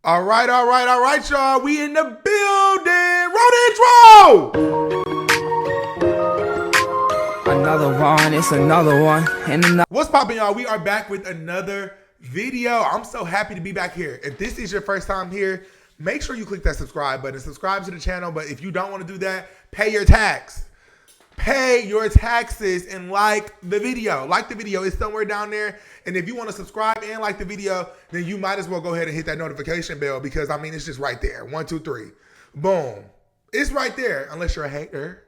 All right, y'all. We in the building. Roll the intro. Another one, it's another one, and another. What's poppin', y'all? We are back with another video. I'm so happy to be back here. If this is your first time here, make sure you click that subscribe button. Subscribe to the channel, but if you don't want to do that, pay your tax. Pay your taxes and like the video. Like the video. It's somewhere down there. And if you want to subscribe and like the video, then you might as well go ahead and hit that notification bell because, I mean, it's just right there. 1, 2, 3. Boom. It's right there unless you're a hater.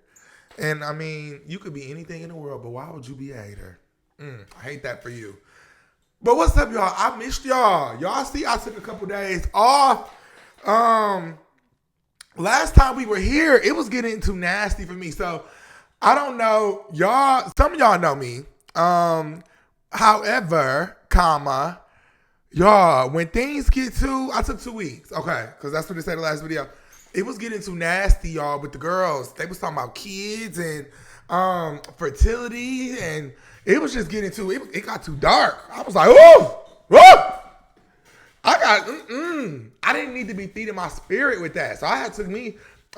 And, I mean, you could be anything in the world, but why would you be a hater? I hate that for you. But what's up, y'all? I missed y'all. Y'all see I took a couple days off. Last time we were here, it was getting too nasty for me. So, I don't know, y'all, some of y'all know me. However, y'all, when things get too, I took 2 weeks, okay, because that's what they said in the last video. It was getting too nasty, y'all, with the girls. They was talking about kids and fertility, and it was just getting too, it got too dark. I was like, whoa. I didn't need to be feeding my spirit with that. So I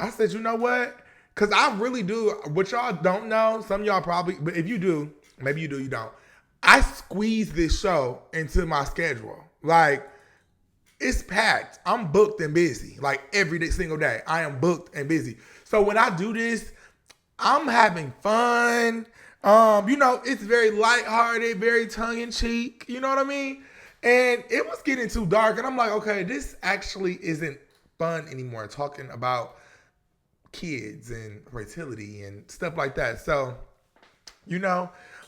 said, you know what? Because I really do, what y'all don't know, some of y'all probably, but if you do, maybe you do, you don't. I squeeze this show into my schedule. Like, it's packed. I'm booked and busy. Like, every single day, I am booked and busy. So when I do this, I'm having fun. It's very lighthearted, very tongue-in-cheek. You know what I mean? And it was getting too dark. And I'm like, okay, this actually isn't fun anymore, talking about kids and fertility and stuff like that. So,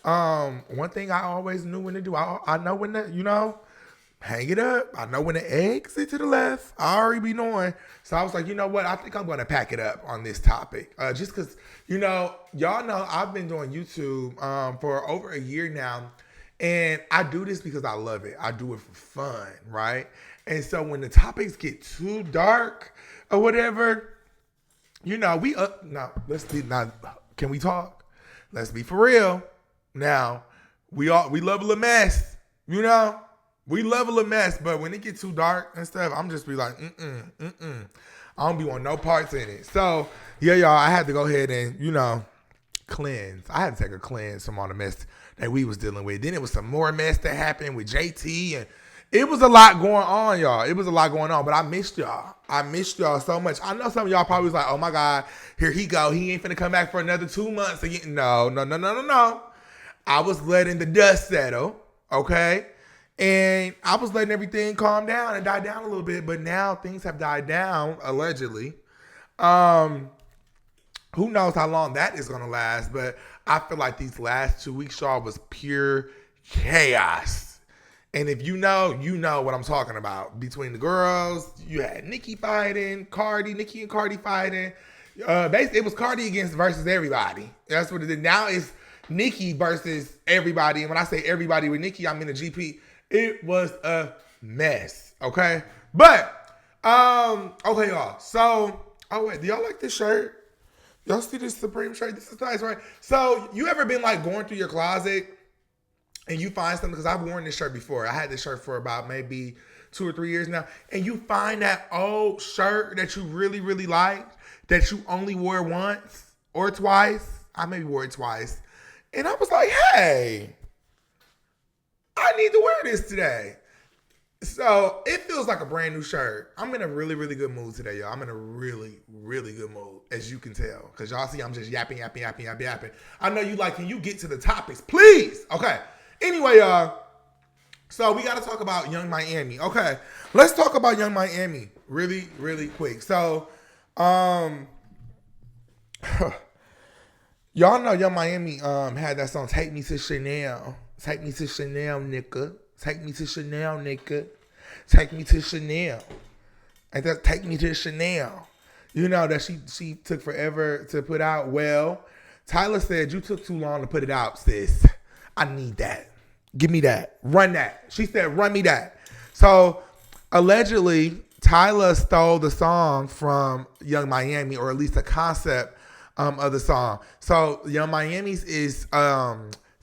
one thing I always knew when to do, I know when to, hang it up. I know when to exit to the left. I already be knowing. So I was like, you know what? I think I'm going to pack it up on this topic. Just because, y'all know I've been doing YouTube for over a year now. And I do this because I love it. I do it for fun, right? And so when the topics get too dark or whatever, now, can we talk? Let's be for real. Now, we love a mess, we love a mess, but when it gets too dark and stuff, I'm just be like, I don't be want no parts in it. So, yeah, y'all, I had to go ahead and, cleanse. I had to take a cleanse from all the mess that we was dealing with. Then it was some more mess that happened with JT, and it was a lot going on, y'all. It was a lot going on, but I missed y'all. I missed y'all so much. I know some of y'all probably was like, oh my God, here he go. He ain't finna come back for another 2 months again. No. I was letting the dust settle, okay? And I was letting everything calm down and die down a little bit, but now things have died down, allegedly. Who knows how long that is gonna last, but I feel like these last 2 weeks, y'all, was pure chaos. And if you know what I'm talking about. Between the girls, you had Nicki and Cardi fighting. Basically, it was Cardi versus everybody. That's what it is. Now it's Nicki versus everybody. And when I say everybody with Nicki, I'm in the GP. It was a mess, okay? But, okay, y'all. So, wait, do y'all like this shirt? Y'all see this Supreme shirt? This is nice, right? So, you ever been, like, going through your closet and you find something, because I've worn this shirt before. I had this shirt for about maybe 2 or 3 years now. And you find that old shirt that you really, really liked, that you only wore once or twice. I maybe wore it twice. And I was like, hey, I need to wear this today. So it feels like a brand new shirt. I'm in a really, really good mood today, y'all. I'm in a really, really good mood, as you can tell. Because y'all see I'm just yapping. I know you like, can you get to the topics, please? Okay. Anyway, y'all, so we got to talk about Young Miami. Okay, let's talk about Young Miami really, really quick. So, y'all know Young Miami had that song, Take Me to Chanel. Take me to Chanel, nigga. Take me to Chanel, nigga. Take me to Chanel. And that Take Me to Chanel. That she took forever to put out. Well, Tyla said, you took too long to put it out, sis. I need that. Give me that. Run that. She said, run me that. So, allegedly, Tyla stole the song from Young Miami, or at least the concept of the song. So, Young Miami's is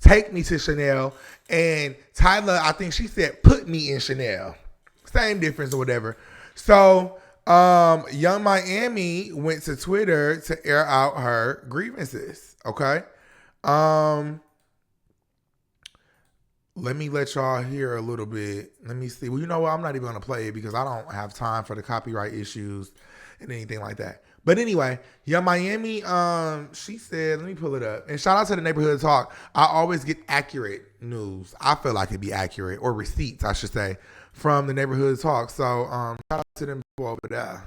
Take Me to Chanel, and Tyla, I think she said, put me in Chanel. Same difference or whatever. So, Young Miami went to Twitter to air out her grievances. Okay. Um, Let me let y'all hear a little bit. Let me see. Well, you know what? I'm not even gonna play it because I don't have time for the copyright issues and anything like that. But anyway, Young Miami, she said, let me pull it up. And shout out to the Neighborhood Talk. I always get accurate news. I feel like it'd be accurate, or receipts, I should say, from the Neighborhood Talk. So shout out to them people over there.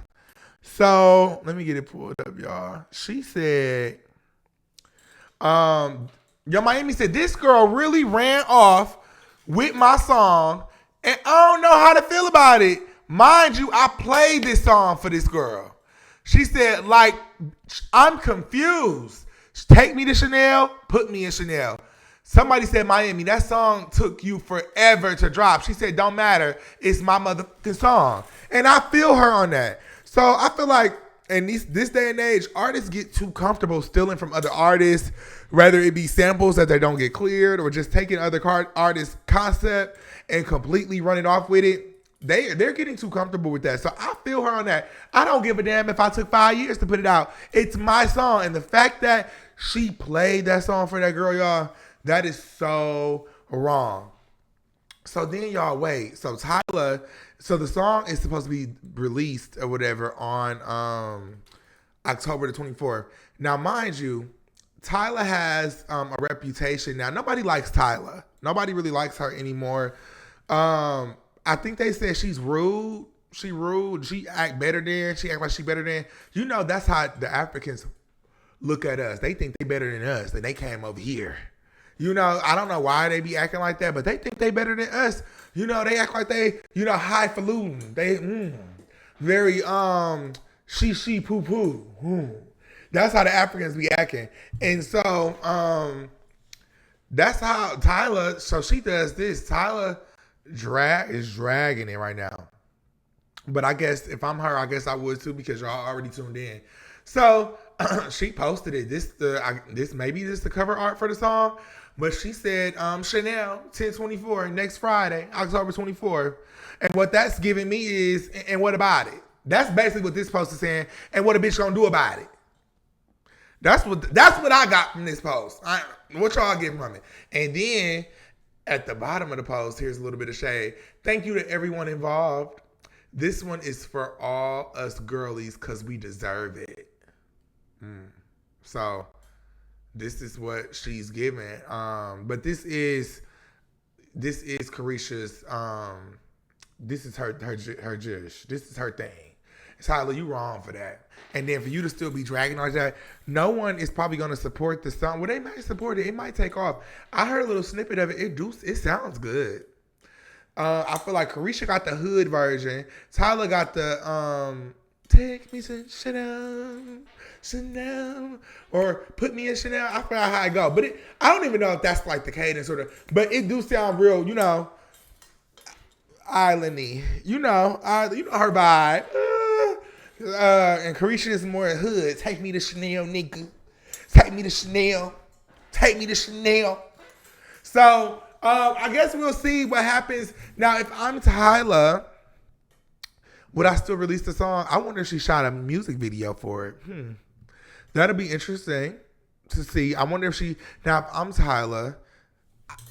So let me get it pulled up, y'all. She said, Young Miami said, this girl really ran off with my song, and I don't know how to feel about it. Mind you, I played this song for this girl. She said, like, I'm confused. Take me to Chanel, put me in Chanel. Somebody said, Miami, that song took you forever to drop. She said, don't matter. It's my motherfucking song. And I feel her on that. So I feel like in this day and age, artists get too comfortable stealing from other artists, whether it be samples that they don't get cleared or just taking other artists' concept and completely running off with it. They're getting too comfortable with that. So I feel her on that. I don't give a damn if I took 5 years to put it out. It's my song. And the fact that she played that song for that girl, y'all, that is so wrong. So then y'all wait. So Tyla, so the song is supposed to be released or whatever on October the 24th. Now, mind you, Tyla has a reputation. Now, nobody likes Tyla. Nobody really likes her anymore. I think they said she's rude. She rude. She act better than. She act like she better than. You know, that's how the Africans look at us. They think they better than us. And they came over here. You know, I don't know why they be acting like that, but they think they better than us. You know, they act like they, highfalutin. They, very, she, poo, poo. That's how the Africans be acting. And so, that's how Tyla, so she does this. Tyla is dragging it right now. But I guess if I'm her, I guess I would too, because y'all already tuned in. So she posted it. This maybe this the cover art for the song. But she said, Chanel, 1024, next Friday, October 24th. And what that's giving me is, and what about it? That's basically what this post is saying. And what a bitch gonna do about it? That's what I got from this post. What y'all get from it? And then at the bottom of the post, here's a little bit of shade. Thank you to everyone involved. This one is for all us girlies because we deserve it. So this is what she's giving. But this is Caresha'S. This is her jush. This is her thing. Tyler, you wrong for that. And then for you to still be dragging like that, no one is probably going to support the song. Well, they might support it. It might take off. I heard a little snippet of it. It sounds good. I feel like Caresha got the hood version. Tyler got the take me to Chanel, or put me in Chanel. I forgot how it go, but I don't even know if that's like the cadence or but it do sound real, islandy. You know her vibe. And Caresha is more hood. Take me to Chanel, nigga. Take me to Chanel. Take me to Chanel. So I guess we'll see what happens. Now, if I'm Tyla, would I still release the song? I wonder if she shot a music video for it. That'll be interesting to see. I wonder if now if I'm Tyla,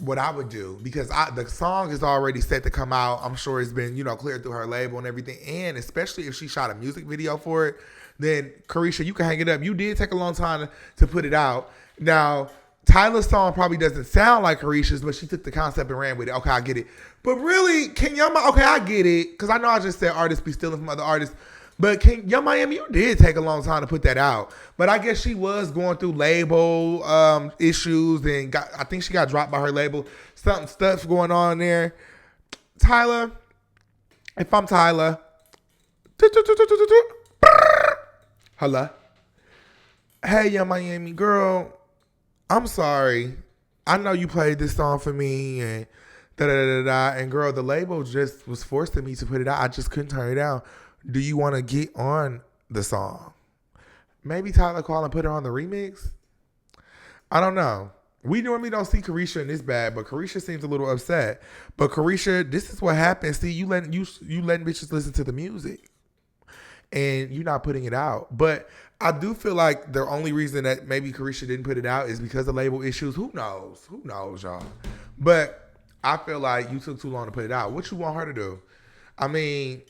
what I would do, because the song is already set to come out. I'm sure it's been, cleared through her label and everything. And especially if she shot a music video for it, then Caresha, you can hang it up. You did take a long time to put it out. Now, Tyla's song probably doesn't sound like Caresha's, but she took the concept and ran with it. Okay, I get it. But really, okay, I get it. Because I know I just said artists be stealing from other artists. But Young Miami, you did take a long time to put that out. But I guess she was going through label issues, and I think she got dropped by her label. Stuff going on there. Tyla, if I'm Tyla, hello. Hey, Young Miami girl, I'm sorry. I know you played this song for me and and girl, the label just was forcing me to put it out. I just couldn't turn it down. Do you want to get on the song? Maybe Tyla call and put her on the remix? I don't know. We normally don't see Caresha in this bad, but Caresha seems a little upset. But Caresha, this is what happens. See, you letting bitches listen to the music. and you're not putting it out. But I do feel like the only reason that maybe Caresha didn't put it out is because of label issues. Who knows? Who knows, y'all? But I feel like you took too long to put it out. What you want her to do? I mean,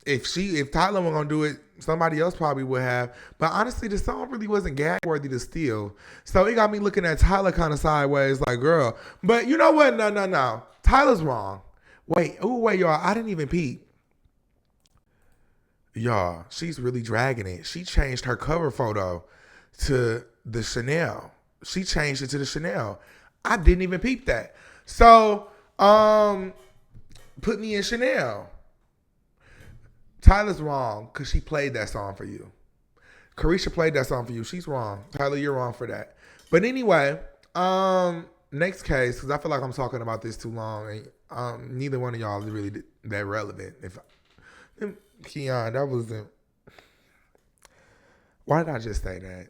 if Tyla was gonna do it, somebody else probably would have. But honestly, the song really wasn't gag worthy to steal. So it got me looking at Tyla kind of sideways, like, girl. But you know what? No. Tyla's wrong. Wait, y'all. I didn't even peep. Y'all, she's really dragging it. She changed her cover photo to the Chanel. She changed it to the Chanel. I didn't even peep that. So, put me in Chanel. Tyla's wrong because she played that song for you. Caresha played that song for you. She's wrong. Tyla, you're wrong for that. But anyway, next case, because I feel like I'm talking about this too long. And neither one of y'all is really that relevant. Keon, that wasn't. Why did I just say that?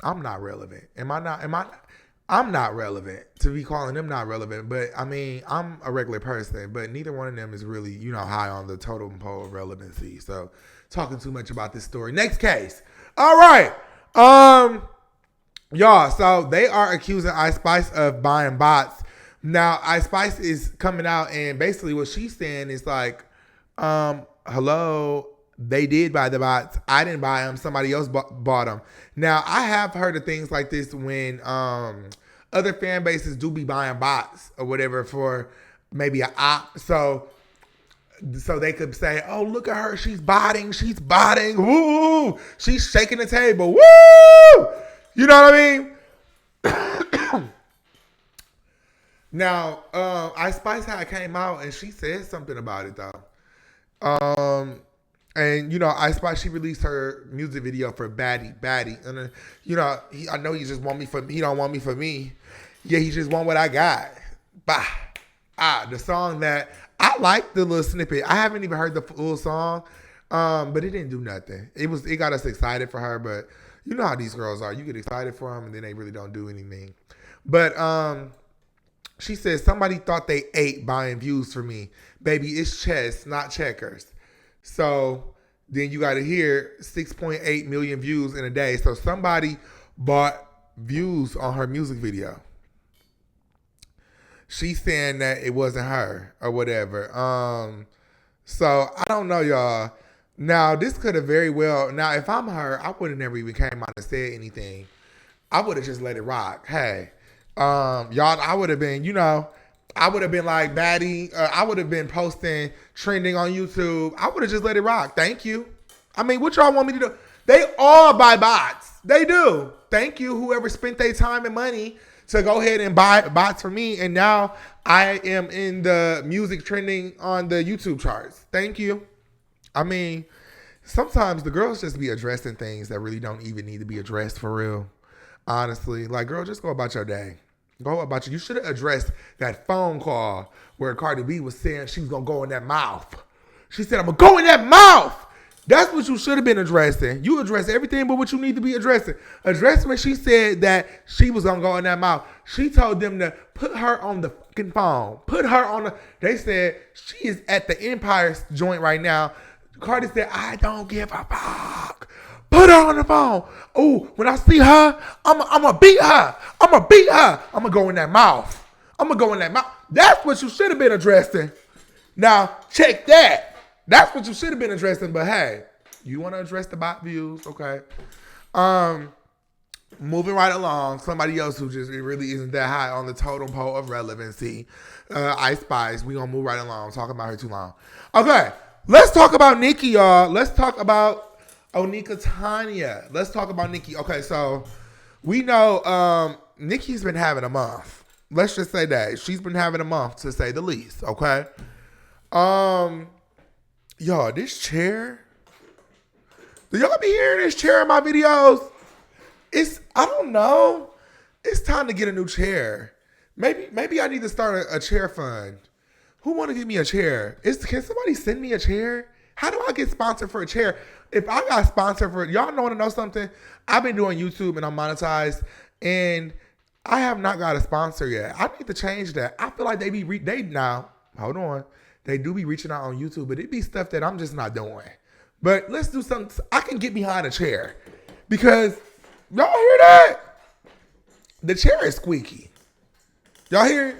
I'm not relevant. I'm not relevant to be calling them not relevant. But I mean, I'm a regular person. But neither one of them is really, high on the totem pole of relevancy. So talking too much about this story. Next case. All right. Y'all. So they are accusing Ice Spice of buying bots. Now Ice Spice is coming out and basically what she's saying is like, hello, they did buy the bots. I didn't buy them. Somebody else bought them. Now, I have heard of things like this when other fan bases do be buying bots or whatever for maybe an op. So they could say, oh, look at her. She's botting. Woo! She's shaking the table. Woo! You know what I mean? Now, Ice Spice had came out and she said something about it though. And Ice Spice, she released her music video for Baddie. And I know he just want me for, he don't want me for me. Yeah, he just want what I got. Bah. The song that, I like the little snippet. I haven't even heard the full song, but it didn't do nothing. It got us excited for her, but you know how these girls are. You get excited for them and then they really don't do anything. But, she says, somebody thought they ate buying views for me. Baby, it's chess, not checkers. So then you got to hear 6.8 million views in a day. So somebody bought views on her music video. She's saying that it wasn't her or whatever. So I don't know, y'all. Now, this could have very well... Now, if I'm her, I would have never even came out and said anything. I would have just let it rock. Hey... y'all, I would have been, I would have been like Baddie. I would have been posting, trending on YouTube. I would have just let it rock. Thank you. I mean, what y'all want me to do? They all buy bots. They do. Thank you, whoever spent their time and money to go ahead and buy bots for me. And now I am in the music trending on the YouTube charts. Thank you. I mean, sometimes the girls just be addressing things that really don't even need to be addressed for real. Honestly, like, girl, just go about your day. Go about you. You should have addressed that phone call where Cardi B was saying she was going to go in that mouth. She said, I'm going to go in that mouth. That's what you should have been addressing. You address everything but what you need to be addressing. Address when she said that she was going to go in that mouth. She told them to put her on the fucking phone. Put her on the... They said she is at the Empire joint right now. Cardi said, I don't give a fuck. Put her on the phone. Oh, when I see her, I'm going to beat her. I'm going to beat her. I'm going to go in that mouth. I'm going to go in that mouth. That's what you should have been addressing. Now, check that. That's what you should have been addressing. But hey, you want to address the bot views? Okay. Moving right along. Somebody else who just really isn't that high on the totem pole of relevancy. Ice Spice. We going to move right along. I'm talking about her too long. Okay. Let's talk about Nicki, y'all. Let's talk about Onika Tanya. Let's talk about Nicki. Okay, so we know Nicki's been having a month. Let's just say that. She's been having a month, to say the least, okay? Y'all, this chair. Do y'all be hearing this chair in my videos? I don't know. It's time to get a new chair. Maybe I need to start a chair fund. Who want to give me a chair? Can somebody send me a chair? How do I get sponsored for a chair? If I got sponsored for, y'all want to know something? I've been doing YouTube and I'm monetized and I have not got a sponsor yet. I need to change that. I feel like they do be reaching out on YouTube, but it be stuff that I'm just not doing. But let's do something. I can get behind a chair because y'all hear that? The chair is squeaky. Y'all hear it?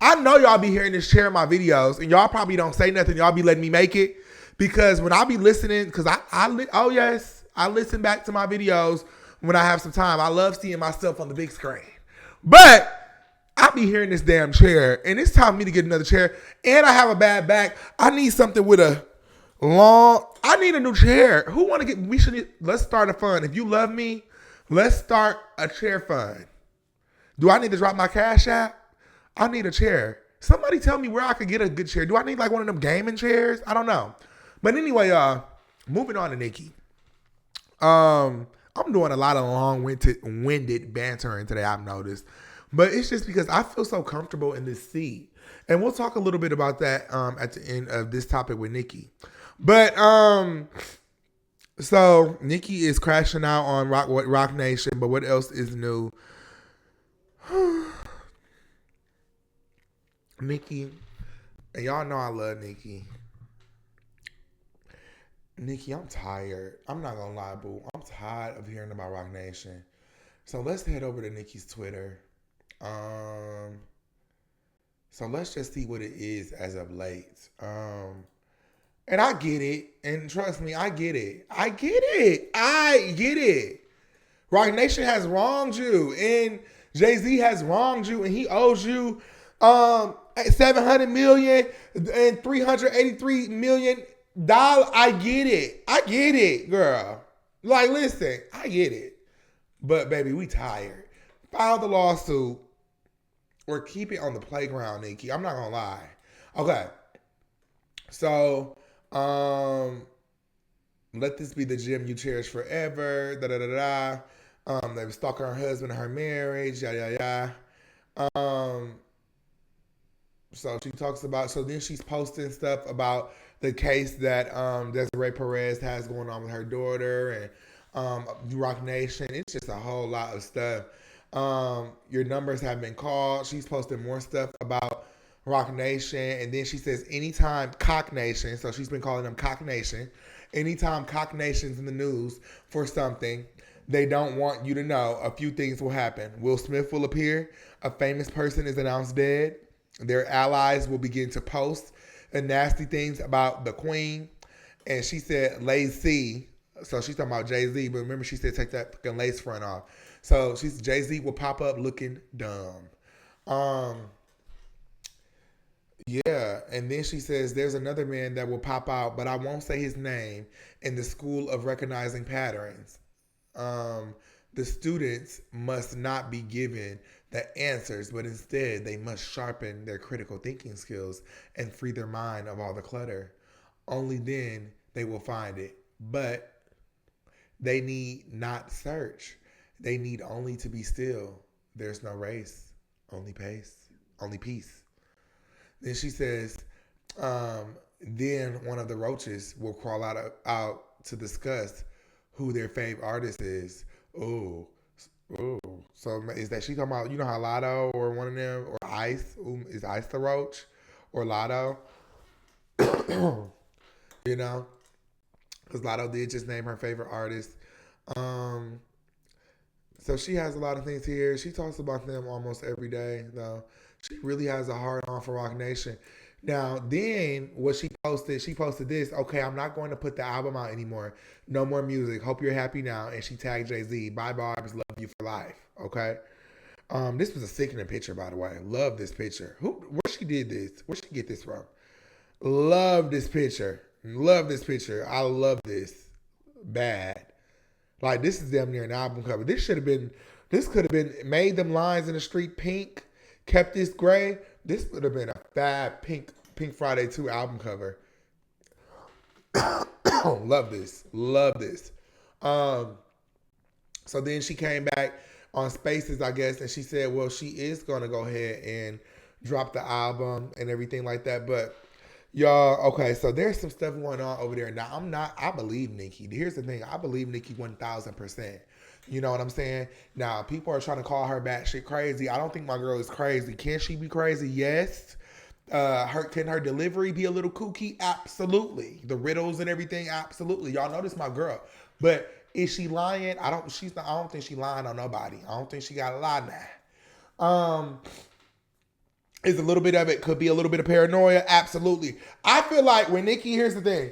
I know y'all be hearing this chair in my videos, and y'all probably don't say nothing. Y'all be letting me make it because when I be listening, because I listen back to my videos when I have some time. I love seeing myself on the big screen, but I be hearing this damn chair, and it's time for me to get another chair. And I have a bad back. I need something with a long. I need a new chair. Who want to get? Let's start a fund. If you love me, let's start a chair fund. Do I need to drop my Cash App? I need a chair. Somebody tell me where I could get a good chair. Do I need like one of them gaming chairs? I don't know. But anyway, moving on to Nicki. I'm doing a lot of long-winded bantering today, I've noticed. But it's just because I feel so comfortable in this seat. And we'll talk a little bit about that at the end of this topic with Nicki. But so Nicki is crashing out on Rock Nation, but what else is new? Nicki, and y'all know I love Nicki. Nicki, I'm tired. I'm not gonna lie, boo. I'm tired of hearing about Rock Nation. So let's head over to Nicki's Twitter. So let's just see what it is as of late. And I get it. And trust me, I get it. I get it. Rock Nation has wronged you. And Jay-Z has wronged you. And he owes you $700 million and $383 million. I get it, girl. Like, listen, I get it. But baby, we tired. File the lawsuit or keep it on the playground, Nicki. I'm not gonna lie. Okay. So, let this be the gym you cherish forever. Da da da da. They were stalking her husband and her marriage. Yeah. So she talks about. So then she's posting stuff about the case that Desiree Perez has going on with her daughter and Rock Nation. It's just a whole lot of stuff. Your numbers have been called. She's posting more stuff about Rock Nation, and then she says anytime Cock Nation, so she's been calling them Cock Nation, anytime Cock Nation's in the news for something, they don't want you to know, a few things will happen. Will Smith will appear, a famous person is announced dead, their allies will begin to post nasty things about the queen, and she said lazy, so she's talking about Jay-Z, but remember she said take that fucking lace front off. So she's Jay-Z will pop up looking dumb. Yeah, and then she says there's another man that will pop out, but I won't say his name, in the school of recognizing patterns. The students must not be given the answers, but instead they must sharpen their critical thinking skills and free their mind of all the clutter. Only then they will find it. But they need not search. They need only to be still. There's no race, only pace, only peace. Then she says, then one of the roaches will crawl out to discuss who their fave artist is. Ooh. So is that she talking about, you know how Lotto or one of them, or Ice? Is Ice the roach? Or Lotto? You know? Because Lotto did just name her favorite artist. So she has a lot of things here. She talks about them almost every day, though. She really has a hard on for Rock Nation. Now, then what she posted this. Okay, I'm not going to put the album out anymore. No more music. Hope you're happy now. And she tagged Jay-Z. Bye, Barbs. Love you for life. Okay. This was a sickening picture, by the way. Love this picture. Where she did this? Where she get this from? Love this picture. I love this. Bad. Like, this is damn near an album cover. This could have been made them lines in the street pink, kept this gray. This would have been a bad Pink Friday 2 album cover. Love this. So then she came back on Spaces, I guess, and she said, well, she is going to go ahead and drop the album and everything like that. But y'all, okay, so there's some stuff going on over there. Now, I believe Nicki. Here's the thing. I believe Nicki 1,000%. You know what I'm saying? Now, people are trying to call her batshit crazy. I don't think my girl is crazy. Can she be crazy? Yes. Can her delivery be a little kooky? Absolutely. The riddles and everything, absolutely. Y'all know this my girl. But is she lying? I don't think she lying on nobody. I don't think she got a lie now. Is a little bit of it, could be a little bit of paranoia. Absolutely. I feel like when Nicki, here's the thing.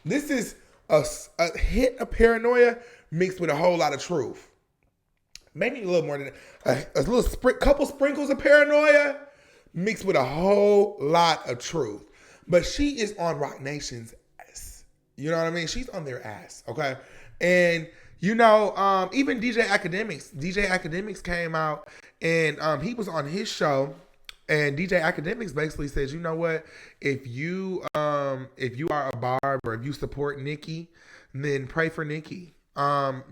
This is a hit of paranoia mixed with a whole lot of truth. Maybe a little more than couple sprinkles of paranoia mixed with a whole lot of truth. But she is on Roc Nation's ass. You know what I mean? She's on their ass, okay? And, even DJ Academics came out and he was on his show. And DJ Academics basically says, you know what? If you are a barb or if you support Nicki, then pray for Nicki.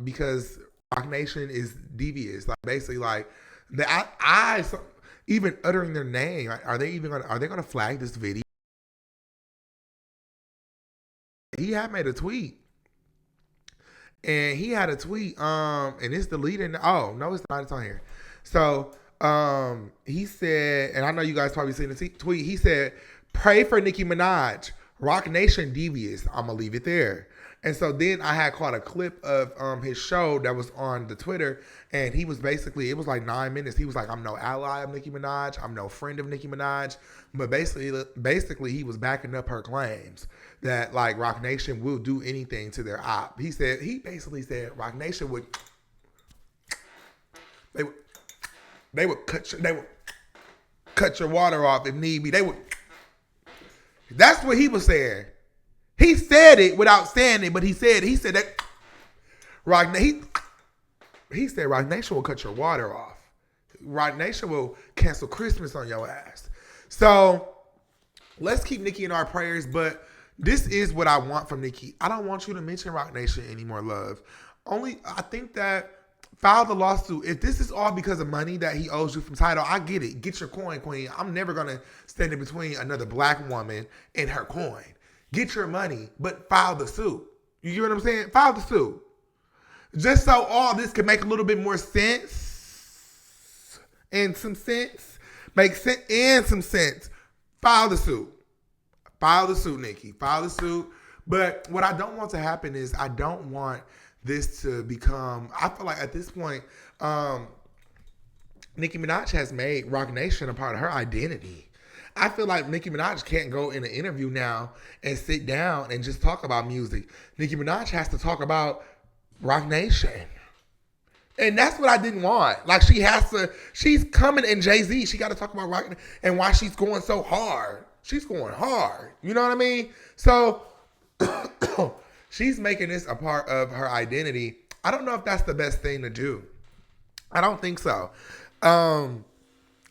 Because Roc Nation is devious. Like basically, like the eyes, even uttering their name. Are they gonna flag this video? He had made a tweet. And he had a tweet, and it's deleted. Oh, no, it's not. It's on here. So, he said, and I know you guys probably seen the tweet. He said, pray for Nicki Minaj. Roc Nation devious. I'm going to leave it there. And so then I had caught a clip of his show that was on the Twitter, and he was basically, it was like 9 minutes. He was like, I'm no ally of Nicki Minaj. I'm no friend of Nicki Minaj. But basically he was backing up her claims that like Roc Nation will do anything to their op. He basically said Roc Nation would cut your water off if need be. That's what he was saying. He said it without saying it, but he said that he said Roc Nation will cut your water off. Roc Nation will cancel Christmas on your ass. So let's keep Nicki in our prayers, but this is what I want from Nicki. I don't want you to mention Roc Nation anymore, love. I think that file the lawsuit. If this is all because of money that he owes you from Tidal, I get it. Get your coin, queen. I'm never going to stand in between another black woman and her coin. Get your money, but file the suit. You get what I'm saying? File the suit. Just so all this can make a little bit more sense and some sense. Make sense and some sense. File the suit. File the suit, Nicki. File the suit. But what I don't want to happen is I don't want this to become, I feel like at this point, Nicki Minaj has made Roc Nation a part of her identity. I feel like Nicki Minaj can't go in an interview now and sit down and just talk about music. Nicki Minaj has to talk about Roc Nation. And that's what I didn't want. Like she's coming in Jay-Z. She got to talk about Roc Nation and why she's going so hard. She's going hard. You know what I mean? So she's making this a part of her identity. I don't know if that's the best thing to do. I don't think so. And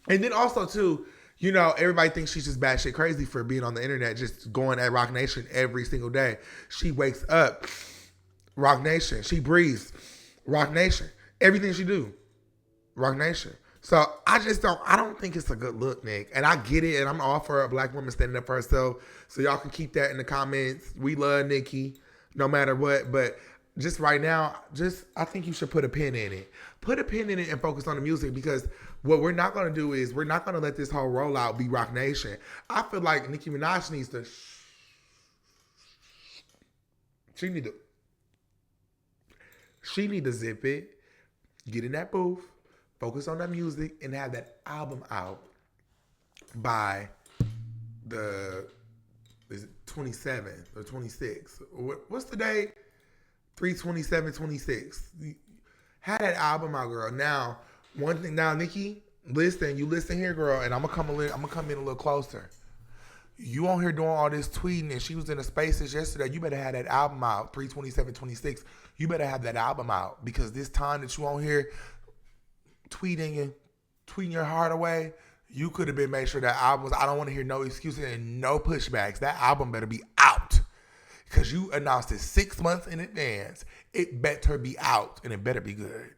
then also too, everybody thinks she's just batshit crazy for being on the internet, just going at Roc Nation every single day. She wakes up, Roc Nation. She breathes, Roc Nation. Everything she do, Roc Nation. So I don't think it's a good look, Nick. And I get it, and I'm all for a black woman standing up for herself. So y'all can keep that in the comments. We love Nicki, no matter what. But just right now, I think you should put a pin in it. Put a pin in it and focus on the music, because what we're not going to do is we're not going to let this whole rollout be Roc Nation. I feel like Nicki Minaj needs to she need to zip it, get in that booth, focus on that music, and have that album out by is it 27th or 26th? What's the date? 3/27/26. Had that album out, girl. Now, one thing. Now, Nicki, you listen here, girl, and I'm gonna come in a little closer. You on here doing all this tweeting, and she was in the spaces yesterday. You better have that album out. 3/27/26. You better have that album out, because this time that you on here tweeting your heart away, you could have been made sure that album was. I don't want to hear no excuses and no pushbacks. That album better be out, because you announced it 6 months in advance. It better be out, and it better be good.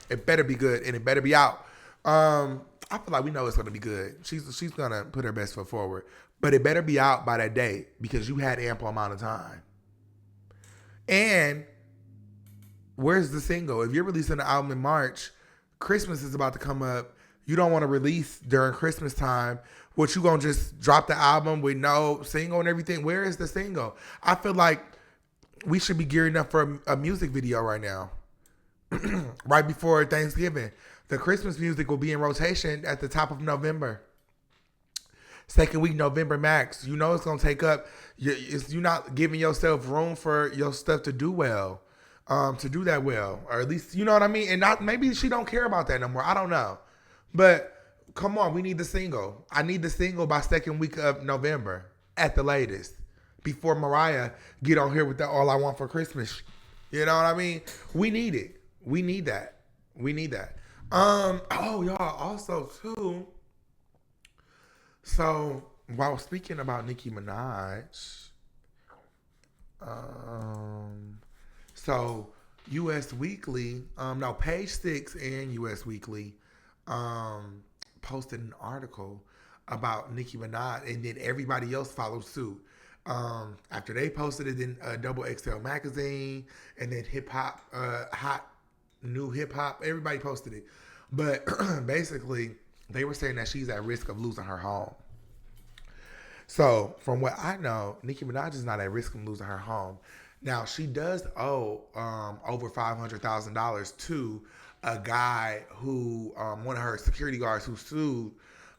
It better be good, and it better be out. I feel like we know it's going to be good. She's going to put her best foot forward. But it better be out by that date, because you had ample amount of time. And where's the single? If you're releasing an album in March, Christmas is about to come up. You don't want to release during Christmas time. What, you gonna just drop the album with no single and everything? Where is the single? I feel like we should be gearing up for a music video right now. Right before Thanksgiving. The Christmas music will be in rotation at the top of November. Second week, November max. You know it's gonna take up. You're not giving yourself room for your stuff to do well, to do that well, or at least you know what I mean. And not maybe she don't care about that no more. I don't know, but come on, we need the single. I need the single by second week of November at the latest, before Mariah get on here with the All I Want for Christmas. You know what I mean? We need it. We need that. We need that. Oh, y'all, also too. So while speaking about Nicki Minaj, so US Weekly, no, Page 6 and US Weekly, posted an article about Nicki Minaj, and then everybody else followed suit. After they posted it, then Double XL Magazine, and then Hip Hop, Hot New Hip Hop, everybody posted it. But basically, they were saying that she's at risk of losing her home. So, from what I know, Nicki Minaj is not at risk of losing her home. Now, she does owe over $500,000 to a guy who, one of her security guards who sued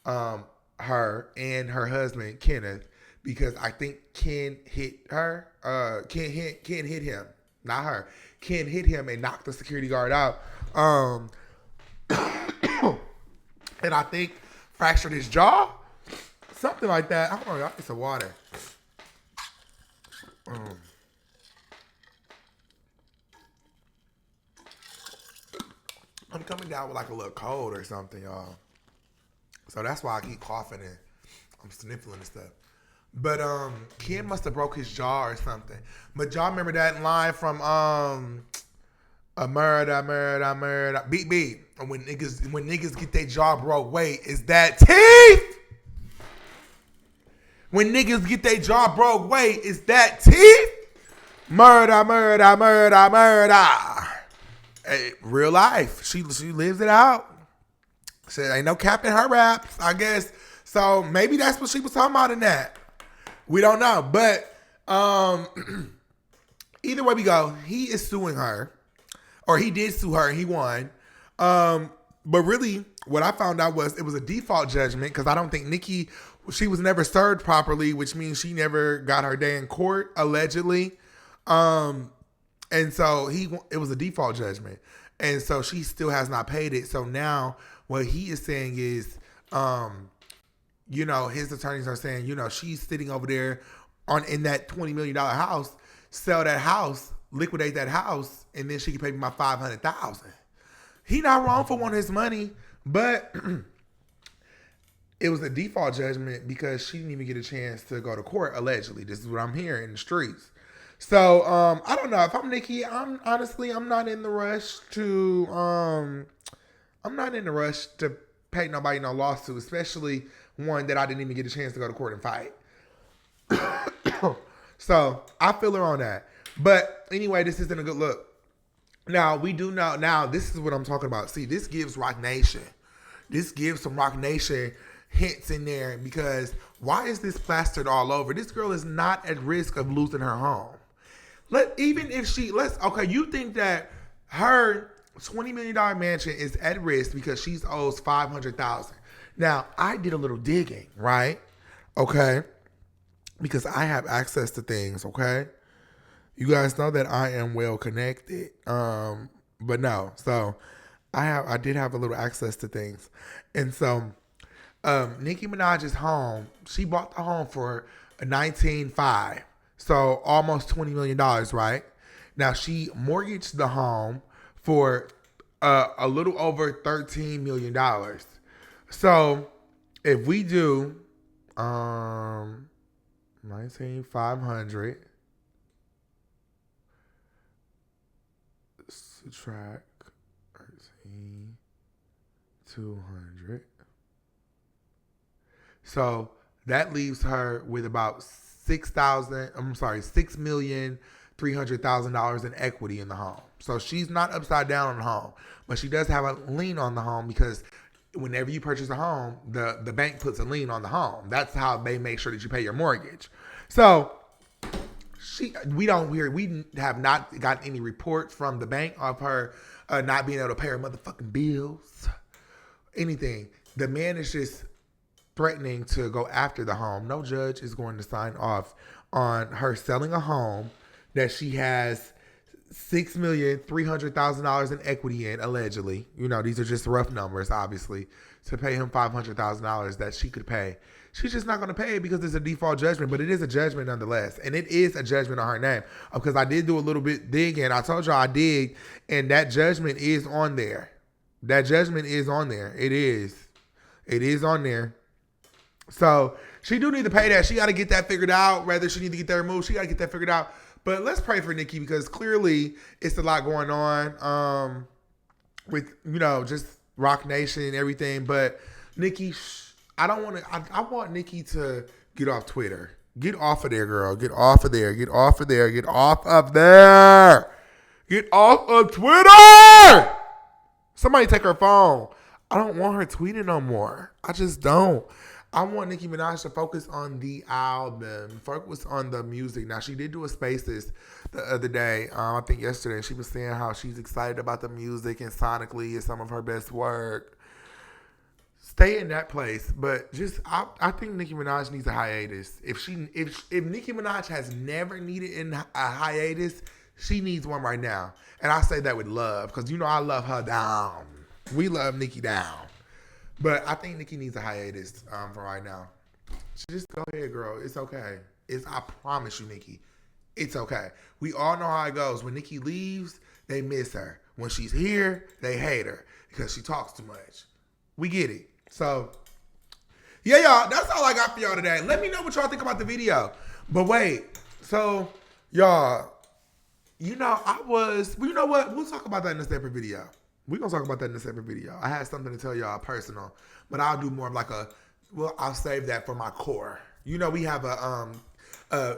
her and her husband, Kenneth, because I think Ken hit her. Ken hit him, not her. Ken hit him and knocked the security guard out. And I think fractured his jaw, something like that. Hold on, y'all need some water. I'm coming down with like a little cold or something, y'all. So that's why I keep coughing and I'm sniffling and stuff. But Ken must have broke his jaw or something. But y'all remember that line from a murder, beat beat. And when niggas get their jaw broke, wait, is that teeth? When niggas get their jaw broke, wait, is that teeth? Murder. Hey, real life. She lives it out. Said ain't no cap in her raps, I guess. So maybe that's what she was talking about in that. We don't know. But either way we go, he is suing her. Or he did sue her and he won. But really, what I found out was it was a default judgment because I don't think Nicki, she was never served properly, which means she never got her day in court, allegedly. And so it was a default judgment. And so she still has not paid it. So now what he is saying is, you know, his attorneys are saying, you know, she's sitting over there in that $20 million house, sell that house, liquidate that house, and then she can pay me my $500,000. He not wrong for wanting his money, but it was a default judgment because she didn't even get a chance to go to court, allegedly. This is what I'm hearing in the streets. So, I don't know. If I'm Nicki, I'm not in the rush to pay nobody no lawsuit, especially one that I didn't even get a chance to go to court and fight. So, I feel her on that. But anyway, this isn't a good look. Now, we do know, now this is what I'm talking about. See, this gives Rock Nation. This gives some Rock Nation hints in there because why is this plastered all over? This girl is not at risk of losing her home. You think that her $20 million mansion is at risk because she owes $500,000. Now, I did a little digging, right? Okay. Because I have access to things, okay? You guys know that I am well connected. But no. So I did have a little access to things. And so Nicki Minaj's home, she bought the home for $19.5. So almost $20 million, right? Now she mortgaged the home for a little over $13 million. So if we do 19,500 subtract 13,200. So that leaves her with about $6,300,000 in equity in the home. So she's not upside down on the home, but she does have a lien on the home because whenever you purchase a home, the bank puts a lien on the home. That's how they make sure that you pay your mortgage. So we have not gotten any reports from the bank of her not being able to pay her motherfucking bills, anything. The man is just threatening to go after the home. No judge is going to sign off on her selling a home that she has $6,300,000 in equity in, allegedly. You know, these are just rough numbers, obviously, to pay him $500,000 that she could pay. She's just not going to pay it because it's a default judgment, but it is a judgment nonetheless. And it is a judgment on her name. Because I did do a little bit digging. I told y'all I dig, and that judgment is on there. That judgment is on there. It is. It is on there. So she do need to pay that. She got to get that figured out. Whether she need to get that removed, she got to get that figured out. But let's pray for Nicki because clearly it's a lot going on with, you know, just Rock Nation and everything. But Nicki, I don't want to. I want Nicki to get off Twitter. Get off of there, girl. Get off of there. Get off of there. Get off of there. Get off of Twitter. Somebody take her phone. I don't want her tweeting no more. I just don't. I want Nicki Minaj to focus on the album, focus on the music. Now, she did do a Spaces the other day, I think yesterday, and she was saying how she's excited about the music and sonically is some of her best work. Stay in that place, but just I think Nicki Minaj needs a hiatus. If Nicki Minaj has never needed a hiatus, she needs one right now. And I say that with love, because you know I love her down. We love Nicki down. But I think Nicki needs a hiatus for right now. Just go ahead, girl. It's okay. I promise you, Nicki. It's okay. We all know how it goes. When Nicki leaves, they miss her. When she's here, they hate her because she talks too much. We get it. So, yeah, y'all. That's all I got for y'all today. Let me know what y'all think about the video. But wait. So, y'all, you know what? We'll talk about that in a separate video. We're going to talk about that in a separate video. I had something to tell y'all personal, but I'll do more of like I'll save that for my core. You know, we have a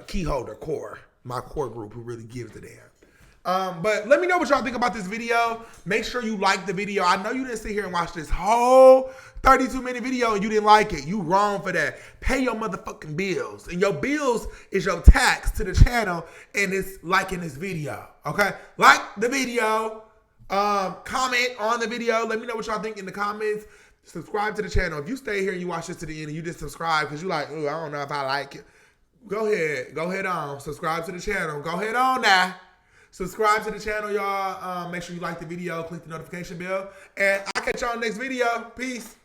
key holder core, my core group who really gives a damn. But let me know what y'all think about this video. Make sure you like the video. I know you didn't sit here and watch this whole 32-minute video and you didn't like it. You wrong for that. Pay your motherfucking bills. And your bills is your tax to the channel, and it's liking this video. Okay? Like the video. Comment on the video. Let me know what y'all think in the comments. Subscribe to the channel. If you stay here and you watch this to the end and you just subscribe because you like, I don't know if I like it. Go ahead on. Subscribe to the channel. Go ahead on now. Subscribe to the channel, y'all. Make sure you like the video. Click the notification bell. And I'll catch y'all in the next video. Peace.